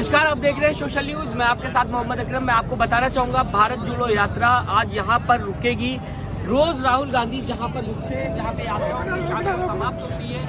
नमस्कार, आप देख रहे हैं सोशल न्यूज। मैं आपके साथ मोहम्मद अकरम। मैं आपको बताना चाहूँगा, भारत जोड़ो यात्रा आज यहाँ पर रुकेगी। रोज राहुल गांधी जहाँ पर रुकते हैं, जहाँ पे यात्रा की शामिल समाप्त होती है,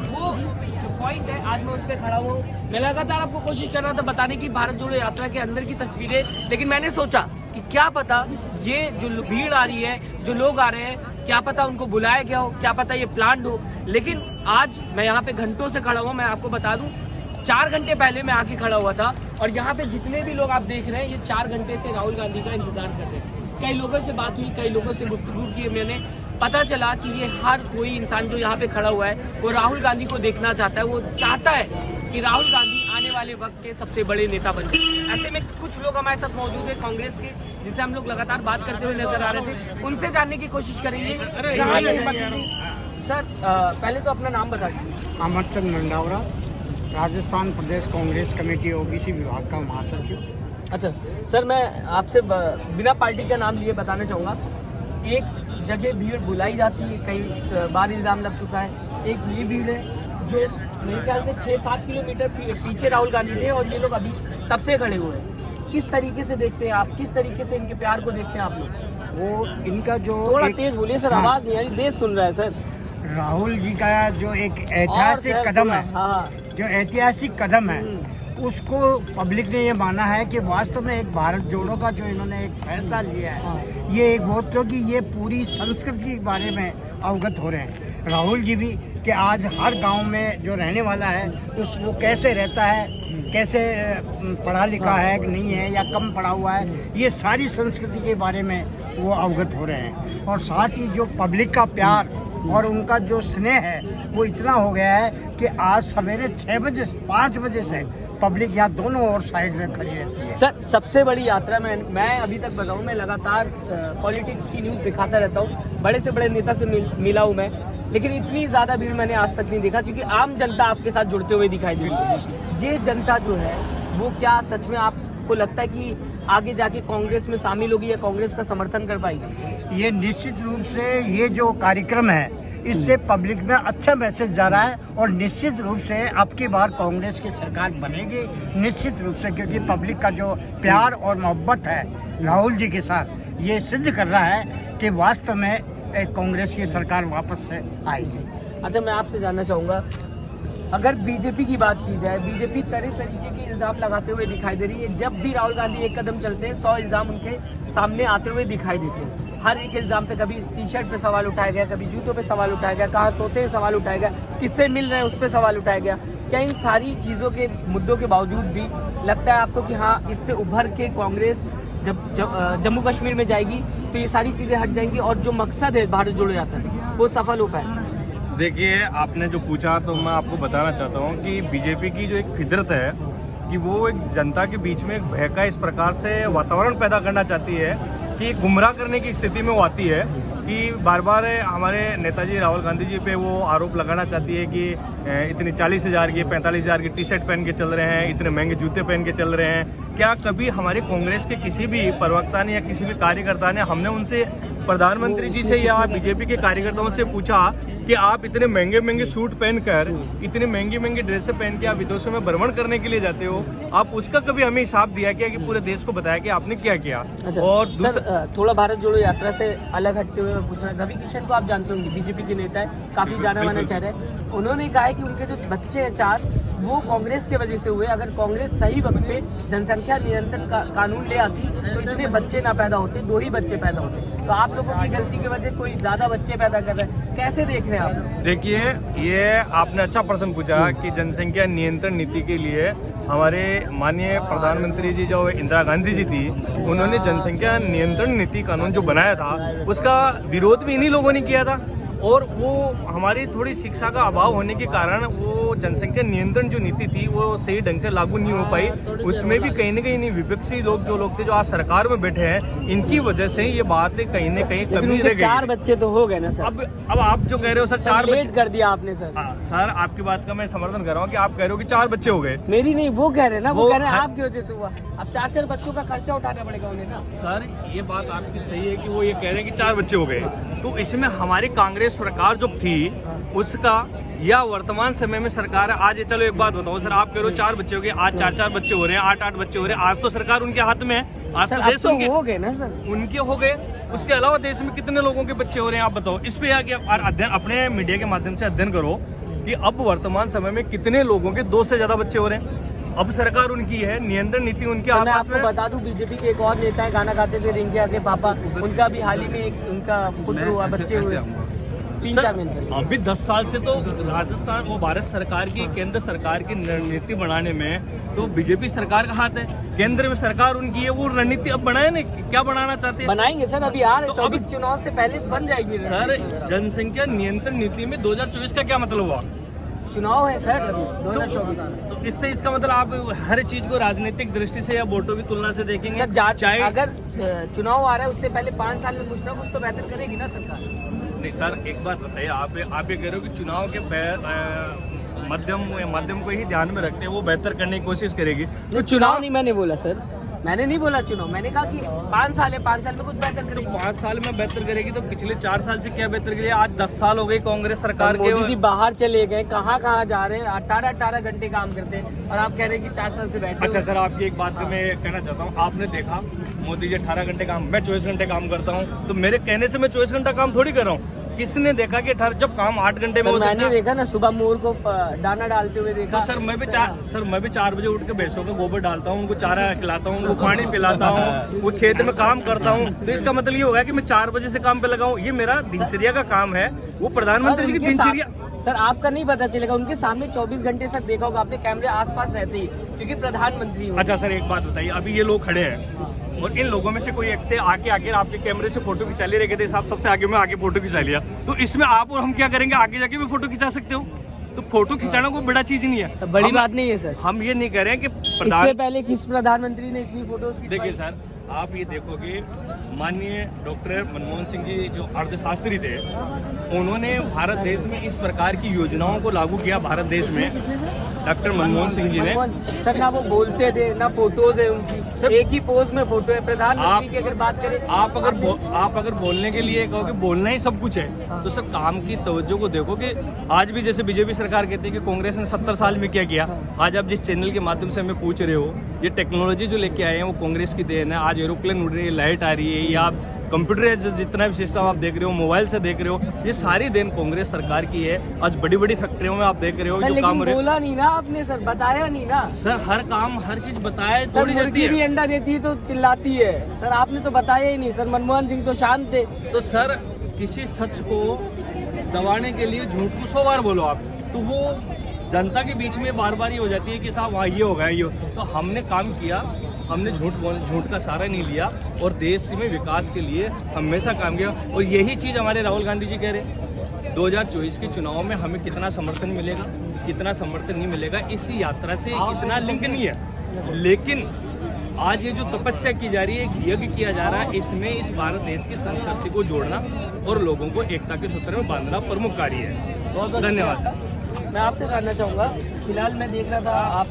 वो जो पॉइंट है आज मैं उस पर खड़ा हूँ। मैं लगातार आपको कोशिश कर रहा था बताने की भारत जोड़ो यात्रा के अंदर की तस्वीरें, लेकिन मैंने सोचा कि क्या पता ये जो भीड़ आ रही है, जो लोग आ रहे हैं, क्या पता उनको बुलाया गया हो, क्या पता ये प्लान्ड हो। लेकिन आज मैं यहाँ पे घंटों से खड़ा हुआ। मैं आपको बता दूं, 4 घंटे पहले मैं आके खड़ा हुआ था और यहाँ पे जितने भी लोग आप देख रहे हैं, ये 4 घंटे से राहुल गांधी का इंतजार कर रहे हैं। कई लोगों से बात हुई, कई लोगों से गुफ्तगू की, मैंने पता चला कि ये हर कोई इंसान जो यहाँ पे खड़ा हुआ है वो राहुल गांधी को देखना चाहता है। वो चाहता है कि राहुल गांधी आने वाले वक्त के सबसे बड़े नेता बन जाए। ऐसे में कुछ लोग हमारे साथ मौजूद है कांग्रेस के, जिनसे हम लोग लगातार बात करते हुए नजर आ रहे थे। उनसे जानने की कोशिश करेंगे। सर, पहले तो अपना नाम बता दीजिए। अमरचंद मंडावरा, राजस्थान प्रदेश कांग्रेस कमेटी ओबीसी विभाग का महासचिव। अच्छा सर, मैं आपसे बिना पार्टी का नाम लिए बताना चाहूँगा। एक जगह भीड़ बुलाई जाती है, कई बार इल्ज़ाम लग चुका है। एक ये भीड़ है जो मेरे ख्याल से 6-7 किलोमीटर पीछे राहुल गांधी थे और ये लोग अभी तब से खड़े हुए हैं। किस तरीके से देखते हैं आप, किस तरीके से इनके प्यार को देखते हैं आप लोग? वो इनका जो थोड़ा तेज बोलिए सर, आवाज़ नहीं आई, देश सुन रहा है सर। राहुल जी का जो एक ऐतिहासिक कदम है, हाँ, जो ऐतिहासिक कदम है, उसको पब्लिक ने ये माना है कि वास्तव में एक भारत जोड़ो का जो इन्होंने एक फैसला लिया है, ये एक बहुत, क्योंकि ये पूरी संस्कृति के बारे में अवगत हो रहे हैं राहुल जी भी, कि आज हर गांव में जो रहने वाला है वो कैसे रहता है, कैसे पढ़ा लिखा है कि नहीं है या कम पढ़ा हुआ है, ये सारी संस्कृति के बारे में वो अवगत हो रहे हैं। और साथ ही जो पब्लिक का प्यार और उनका जो स्नेह है वो इतना हो गया है कि आज सवेरे 6 बजे 5 बजे से पब्लिक यहाँ दोनों ओर साइड में खड़ी रहती है। सर, सबसे बड़ी यात्रा में मैं अभी तक बताऊँ, मैं लगातार पॉलिटिक्स की न्यूज़ दिखाता रहता हूँ, बड़े से बड़े नेता से मिला हूँ मैं, लेकिन इतनी ज़्यादा भीड़ मैंने आज तक नहीं देखा, क्योंकि आम जनता आपके साथ जुड़ते हुए दिखाई दे रही है। ये जनता जो है वो क्या सच में आपको लगता है कि आगे जाके कांग्रेस में शामिल होगी या कांग्रेस का समर्थन कर पाएगी? ये निश्चित रूप से ये जो कार्यक्रम है, इससे पब्लिक में अच्छा मैसेज जा रहा है और निश्चित रूप से अब की बार कांग्रेस की सरकार बनेगी, निश्चित रूप से, क्योंकि पब्लिक का जो प्यार और मोहब्बत है राहुल जी के साथ, ये सिद्ध कर रहा है कि वास्तव में एक कांग्रेस की सरकार वापस से आएगी। अच्छा, मैं आपसे जानना चाहूँगा, अगर बीजेपी की बात की जाए, बीजेपी तरह तरीके के इल्ज़ाम लगाते हुए दिखाई दे रही है। जब भी राहुल गांधी एक कदम चलते हैं, 100 इल्ज़ाम उनके सामने आते हुए दिखाई देते हैं। हर एक इल्ज़ाम पे कभी टी-शर्ट पे सवाल उठाया गया, कभी जूतों पे सवाल उठाया गया, कहाँ सोते हैं सवाल उठाया गया, किससे मिल रहे हैं उस पर सवाल उठाया गया। क्या इन सारी चीज़ों के मुद्दों के बावजूद भी लगता है आपको कि हाँ, इससे उभर के कांग्रेस जब जम्मू कश्मीर में जाएगी तो ये सारी चीज़ें हट जाएंगी और जो मकसद है भारत जोड़ो यात्रा वो सफल हो पाए? देखिए, आपने जो पूछा तो मैं आपको बताना चाहता हूँ कि बीजेपी की जो एक फितरत है कि वो एक जनता के बीच में एक भय का इस प्रकार से वातावरण पैदा करना चाहती है कि गुमराह करने की स्थिति में वो आती है कि बार बार हमारे नेताजी राहुल गांधी जी पे वो आरोप लगाना चाहती है कि इतनी 40,000 की 45,000 की टी-शर्ट पहन के चल रहे हैं, इतने महंगे जूते पहन के चल रहे हैं। क्या कभी हमारे कांग्रेस के किसी भी प्रवक्ता ने या किसी भी कार्यकर्ता ने, हमने उनसे प्रधानमंत्री जी से या बीजेपी के कार्यकर्ताओं से पूछा कि आप इतने महंगे महंगे सूट पहनकर, इतने महंगी महंगी ड्रेसें पहन के आप विदेशों में भ्रमण करने के लिए जाते हो, आप उसका कभी हमें हिसाब दिया क्या कि पूरे देश को बताया कि आपने क्या किया? अच्छा, और सर, थोड़ा भारत जोड़ो यात्रा से अलग हटते हुए मैं पूछना, रवि किशन को आप जानते होंगे, बीजेपी के नेता है, काफी जाना माना चेहरा है। उन्होंने कहा है कि उनके जो बच्चे हैं 4, वो कांग्रेस के वजह से हुए। अगर कांग्रेस सही वक्त पे जनसंख्या नियंत्रण कानून ले आती तो इतने बच्चे ना पैदा होते, 2 ही बच्चे पैदा होते। तो आप लोगों की गलती की वजह कोई ज्यादा बच्चे पैदा कर रहे हैं, कैसे देख रहे हैं आप? देखिए, ये आपने अच्छा प्रश्न पूछा कि जनसंख्या नियंत्रण नीति के लिए हमारे माननीय प्रधानमंत्री जी जो इंदिरा गांधी जी थी, उन्होंने जनसंख्या नियंत्रण नीति कानून जो बनाया था उसका विरोध भी इन्हीं लोगों ने किया था। और वो हमारी थोड़ी शिक्षा का अभाव होने के कारण वो जनसंख्या नियंत्रण जो नीति थी वो सही ढंग से लागू नहीं हो पाई। उसमें भी कहीं न कहीं विपक्षी लोग जो लोग थे जो आज सरकार में बैठे हैं, इनकी वजह से ये बात कहीं न कहीं कमी रह गई। 4 बच्चे तो हो गए ना सर। अब आप जो कह रहे हो सर 4 बच्चे कर दिया आपने सर। सर, आपकी बात का मैं समर्थन कर रहा हूँ कि आप कह रहे हो कि 4 बच्चे हो गए। मेरी नहीं, वो कह रहे हैं ना, वो कह रहे हैं आपकी वजह से हुआ। अब 4-4 बच्चों का खर्चा उठाना पड़ेगा उन्हें ना। सर, ये बात आपकी सही है कि वो ये कह रहे हैं कि 4 बच्चे हो गए, तो इसमें हमारी कांग्रेस सरकार जो थी उसका या वर्तमान समय में सरकार है। आज ये चलो एक बात बताओ सर, आप कह रहे हो 4 बच्चे हो गए, आज 4 बच्चे हो रहे हैं, 8 बच्चे हो रहे हैं। आज तो सरकार उनके हाथ में है, आज सर तो अब देश तो उनके हो गए ना सर। उनके हो गए। उसके अलावा देश में कितने लोगों के बच्चे हो रहे हैं आप बताओ। इस पे आगे अध्ययन अपने मीडिया के माध्यम से अध्ययन करो कि अब वर्तमान समय में कितने लोगों के 2 से ज्यादा बच्चे हो रहे हैं। अब सरकार उनकी है, नियंत्रण नीति उनके मैं आपस आपको में। बता दूं, बीजेपी के एक और नेता है, गाना गाते थे रिंकिया के पापा, उनका भी हाल ही में एक उनका पुत्र हुआ, बच्चे हुए 3-4 महीने। अभी 10 साल से तो राजस्थान और भारत सरकार की, केंद्र सरकार की रणनीति बनाने में तो बीजेपी सरकार का हाथ है। केंद्र में सरकार उनकी है, वो रणनीति अब बनाए ना, क्या बनाना चाहते हैं बनाएंगे सर, अभी आ रहे तो 24 चुनाव से पहले बन जाएगी सर। जनसंख्या नियंत्रण नीति में 2024 का क्या मतलब हुआ? चुनाव है सर 2024। तो इससे इसका मतलब आप हर चीज को राजनीतिक दृष्टि से या वोटों की तुलना से देखेंगे। सर चाहे अगर चुनाव आ रहा है उससे पहले 5 साल में कुछ ना कुछ तो बेहतर करेगी ना सरकार। नहीं सर, एक बात बताइए, आप ये कह रहे हो कि चुनाव के माध्यम को ही ध्यान में रखते हैं वो बेहतर करने की कोशिश करेगी। तो चुनाव नहीं, मैंने बोला सर, मैंने नहीं बोला चुनाव, मैंने कहा कि 5 साल है, 5 साल में कुछ बेहतर तो करेगी। 5 साल में बेहतर करेगी तो पिछले 4 साल से क्या बेहतर करी? आज 10 साल हो गई कांग्रेस सरकार के। मोदी जी बाहर चले गए, कहाँ जा रहे हैं, 18 घंटे काम करते हैं और आप कह रहे हैं कि 4 साल से बैठे। अच्छा सर, आपकी एक बात मैं कहना चाहता हूँ, आपने देखा मोदी जी 18 घंटे काम, मैं 24 घंटे काम करता हूँ, तो मेरे कहने से मैं 24 घंटा काम थोड़ी कर रहा हूँ। किसने देखा कि जब काम 8 घंटे में हो सकता है? मैंने देखा ना, सुबह मोर को दाना डालते हुए देखा। तो सर मैं भी 4 बजे उठ के भैंसों को गोबर डालता हूँ, उनको चारा खिलाता हूँ, उनको पानी पिलाता हूँ, वो खेत में काम करता हूँ। तो इसका मतलब ये होगा कि मैं 4 बजे से काम पे लगा हूँ, ये मेरा दिनचर्या का काम है। वो प्रधानमंत्री जी की दिनचर्या। सर आपका नहीं पता चलेगा, उनके सामने 24 घंटे तक देखा होगा आपने, कैमरे आसपास रहते ही, क्योंकि प्रधानमंत्री। अच्छा सर, एक बात बताइए, अभी ये लोग खड़े हैं और इन लोगों में से कोई एक आके आपके कैमरे से फोटो खिंचा ले रहे थे, साहब सबसे आगे में आके फोटो खिंचा लिया, तो इसमें आप और हम क्या करेंगे? आगे जाके भी फोटो खिंचा सकते हो। तो फोटो खिंचाना कोई बड़ा चीज नहीं है, तो बड़ी बात नहीं है सर। हम ये नहीं कह रहे हैं कि इससे पहले किस प्रधानमंत्री ने इतनी फोटोज की? देखिए सर, आप ये देखोगे, माननीय डॉक्टर मनमोहन सिंह जी जो अर्थशास्त्री थे, उन्होंने भारत देश में इस प्रकार की योजनाओं को लागू किया। भारत देश में डॉक्टर मनमोहन सिंह जी ने। सर ना वो बोलते थे ना फोटोज है उनकी, एक ही पोज में फोटो है। प्रधानमंत्री की अगर बात करें, आप अगर बोलने के लिए कहोगे बोलना ही सब कुछ है, तो सर काम की तवज्जो को देखो कि आज भी जैसे बीजेपी सरकार कहती है कि कांग्रेस ने 70 साल में क्या किया, आज आप जिस चैनल के माध्यम से हमें पूछ रहे हो, ये टेक्नोलॉजी जो लेके आए हैं वो कांग्रेस की देन है। आज एरोप्लेन उड़ रही है, लाइट आ रही है, या आप कंप्यूटर जितना भी सिस्टम आप देख रहे हो, मोबाइल से देख रहे हो, ये सारी देन कांग्रेस सरकार की है। आज बड़ी बड़ी फैक्ट्रियों में आप देख रहे हो जो काम हो रहे हैं। बोला नहीं ना आपने सर, बताया नहीं ना सर। हर काम हर चीज बताया थोड़ी जाती है। भी अंडा देती है तो चिल्लाती है सर, आपने तो बताया ही नहीं सर। मनमोहन सिंह तो शांत थे। तो सर किसी सच को दबाने के लिए झूठ को 100 बार बोलो आप, तो वो जनता के बीच में बार बार ये हो जाती है कि साहब वहाँ ये हो गया, ये। तो हमने काम किया, हमने झूठ का सहारा नहीं लिया और देश में विकास के लिए हमेशा काम किया। और यही चीज़ हमारे राहुल गांधी जी कह रहे हैं। 2024 के चुनाव में हमें कितना समर्थन मिलेगा, कितना समर्थन नहीं मिलेगा, इस यात्रा से इतना लिंक नहीं है। लेकिन आज ये जो तपस्या की जा रही है, एक यज्ञ किया जा रहा है, इसमें इस भारत देश की संस्कृति को जोड़ना और लोगों को एकता के सूत्र में बांधना प्रमुख कार्य है। बहुत बहुत धन्यवाद सर। मैं आपसे जानना चाहूँगा, फिलहाल मैं देख रहा था आप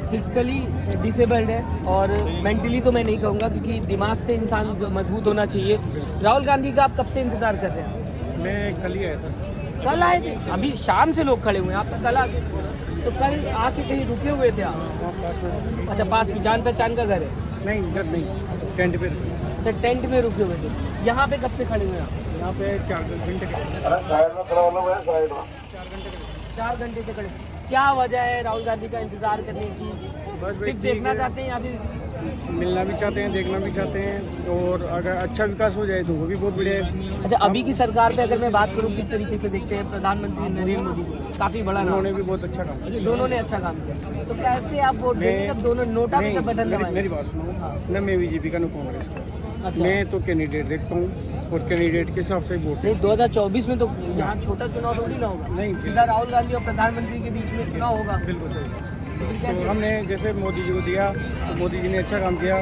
फिजिकली डिसेबल्ड है और मेंटली तो मैं नहीं कहूँगा, क्योंकि दिमाग से इंसान जो मजबूत होना चाहिए। राहुल गांधी का आप कब से इंतजार कर रहे हैं? मैं कल ही आया था। कल आए थे? अभी शाम से लोग खड़े हुए हैं, आप तो कल आ गए। तो कल आके कहीं रुके हुए थे आप? अच्छा, पास में जान पहचान का घर है? नहीं, घर नहीं, टेंट पे। अच्छा, टेंट में रुके हुए थे। यहाँ पे कब से खड़े हुए हैं आप? यहाँ पे 4 घंटे 4 घंटे से खड़े। क्या वजह है राहुल गांधी का इंतजार करने की? सिर्फ देखना चाहते हैं या फिर मिलना भी चाहते हैं, देखना भी चाहते हैं, और अगर अच्छा विकास हो जाए तो वो भी बहुत बढ़िया है। अच्छा, अभी की सरकार पे अगर मैं बात करूँ, किस तरीके से देखते हैं प्रधानमंत्री नरेंद्र मोदी? काफी बड़ा नाम, उन्होंने भी बहुत अच्छा काम किया। दोनों ने अच्छा काम किया। तो कैसे आप वोट देंगे जब दोनों नोटा पे बटन दबाएंगे? मेरी बात सुनो, न मैं बीजेपी का न कांग्रेस का। अच्छा। मैं तो कैंडिडेट देखता हूँ और कैंडिडेट के हिसाब से वोट। नहीं, 2024 में तो यहाँ छोटा चुनाव थोड़ी ना होगा। नहीं, सीधा राहुल गांधी और प्रधानमंत्री के बीच में चुनाव होगा। बिल्कुल सही। तो फिर तो कैसे? हमने जैसे मोदी जी को दिया, तो मोदी जी ने अच्छा काम किया।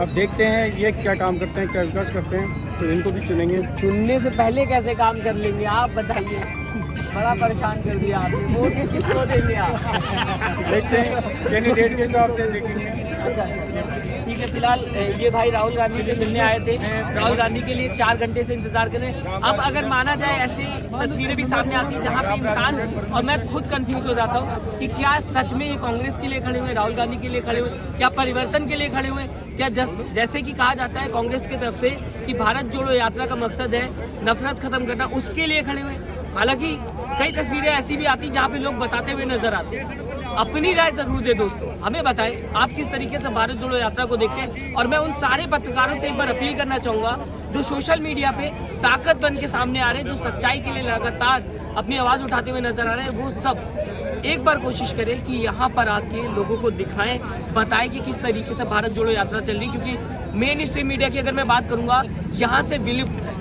अब देखते हैं ये क्या काम करते हैं, क्या विकास करते हैं, तो इनको भी चुनेंगे। चुनने से पहले कैसे काम कर लेंगे आप बताइए? बड़ा परेशान कर दिया आपने। वोट किसको देंगे आप? देखते हैं कैंडिडेट के हिसाब से देखेंगे। अच्छा, ठीक है। ठीक है, फिलहाल ये भाई राहुल गांधी से मिलने आए थे, राहुल गांधी के लिए 4 घंटे से इंतजार कर रहे हैं। अब अगर माना जाए ऐसी तस्वीरें भी सामने आती हैं जहाँ पे इंसान और मैं खुद कंफ्यूज हो जाता हूँ कि क्या सच में ये कांग्रेस के लिए खड़े हुए, राहुल गांधी के लिए खड़े हुए, क्या परिवर्तन के लिए खड़े हुए, क्या जैसे कि कहा जाता है कांग्रेस की तरफ से कि भारत जोड़ो यात्रा का मकसद है नफरत खत्म करना, उसके लिए खड़े हुए। हालांकि कई तस्वीरें ऐसी भी आती जहाँ पे लोग बताते हुए नजर आते हैं। अपनी राय जरूर दे दोस्तों, हमें बताएं आप किस तरीके से भारत जोड़ो यात्रा को देखते हैं। और मैं उन सारे पत्रकारों से एक बार अपील करना चाहूंगा जो सोशल मीडिया पे ताकत बन के सामने आ रहे हैं, जो सच्चाई के लिए लगातार अपनी आवाज उठाते हुए नजर आ रहे हैं, वो सब एक बार कोशिश करें कि यहाँ पर आके लोगों को दिखाएं, बताएं कि किस तरीके से भारत जोड़ो यात्रा चल रही। क्योंकि मेन स्ट्रीम मीडिया की अगर मैं बात करूंगा, यहाँ से विलुप्त है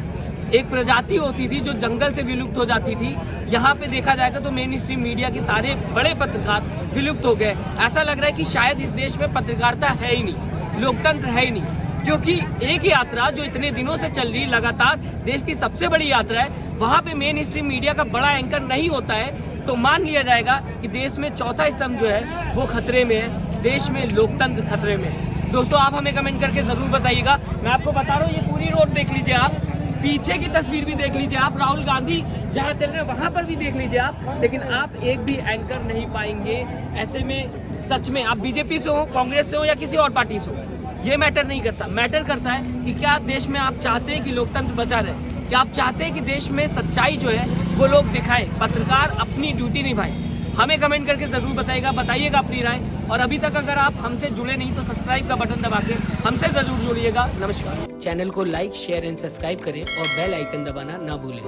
एक प्रजाति होती थी जो जंगल से विलुप्त हो जाती थी। यहाँ पे देखा जाएगा तो मेन स्ट्रीम मीडिया के सारे बड़े पत्रकार विलुप्त हो गए। ऐसा लग रहा है कि शायद इस देश में पत्रकारिता है ही नहीं, लोकतंत्र है ही नहीं। क्योंकि एक यात्रा जो इतने दिनों से चल रही, लगातार देश की सबसे बड़ी यात्रा है, वहाँ पे मेन स्ट्रीम मीडिया का बड़ा एंकर नहीं होता है तो मान लिया जाएगा कि देश में चौथा स्तंभ जो है वो खतरे में है, देश में लोकतंत्र खतरे में है। दोस्तों आप हमें कमेंट करके जरूर बताइएगा। मैं आपको बता रहा हूँ, ये पूरी रोड देख लीजिए आप, पीछे की तस्वीर भी देख लीजिए आप, राहुल गांधी जहां चल रहे हैं वहां पर भी देख लीजिए आप, लेकिन आप एक भी एंकर नहीं पाएंगे। ऐसे में सच में आप बीजेपी से हो, कांग्रेस से हो या किसी और पार्टी से हो, ये मैटर नहीं करता। मैटर करता है कि क्या देश में आप चाहते हैं कि लोकतंत्र बचा रहे, क्या आप चाहते हैं कि देश में सच्चाई जो है वो लोग दिखाएं, पत्रकार अपनी ड्यूटी निभाएं। हमें कमेंट करके जरूर बताइएगा अपनी राय। और अभी तक अगर आप हमसे जुड़े नहीं तो सब्सक्राइब का बटन दबा के हमसे जरूर जुड़िएगा। नमस्कार। चैनल को लाइक, शेयर एंड सब्सक्राइब करें और बेल आइकन दबाना ना भूलें।